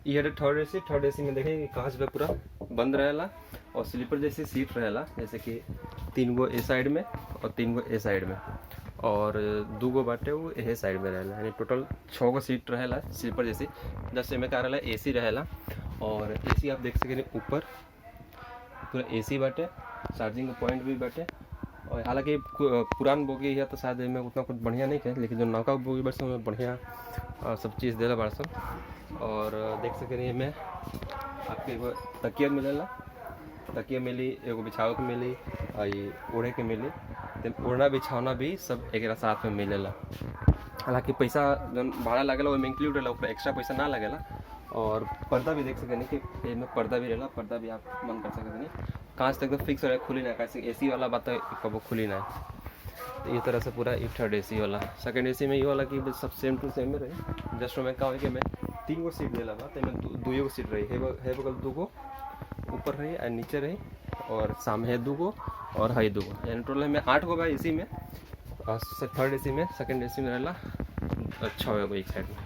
ये third AC में देखें कांच पे पूरा बंद रहेला और स्लीपर जैसी सीट रहेला, जैसे कि 3 गो ए साइड में और 3 गो ए साइड में और 2 गो बाटे वो ए साइड में रहेला, यानी टोटल 6 गो सीट रहेला स्लीपर जैसी। जैसे में का रहेला एसी रहेला और एसी आप देख सकें ऊपर पूरा एसी बाटे, चार्जिंग का पॉइंट भी बाटे। और हालांकि पुरान बोगी है तो शायद में उतना कुछ बढ़िया नहीं है, लेकिन जो नौका बोगी बरसों में बढ़िया सब चीज़ देला बरसों। और देख सके में आपके एगो तकिया मिलेला, तकिया मिली, एगो बिछावे के मिली और ये ओढ़े के मिली, तो ओढ़ना बिछावना भी सब एक साथ में मिलेला। हालांकि पैसा जो भाड़ा लगेला वो में इंक्लूड रहेला, ऊपर एक्स्ट्रा पैसा ना लगेला। और पर्दा भी देख सके नहीं कि इसमें पर्दा भी रहेला, पर्दा भी आप मन कर सकते नहीं, कांच तक तो फिक्स रहे, खुली ना, कैसे एसी वाला बात है कब खुली ना है। तो ये तरह से पूरा एक थर्ड एसी वाला। सेकंड एसी में ये वाला कि सब सेम टू सेम में रही, जस्ट में का हो कि मैं 3 गो सीट देला बा, तो मैं 2 गो सीट रही है बगल 2 गो ऊपर रही और नीचे रही, और सामने है 2 गो और है 2 गो, यानी टोटल में 8 गो बा एसी में। और थर्ड एसी में सेकंड एसी में रहला 6 गो एक साइड में।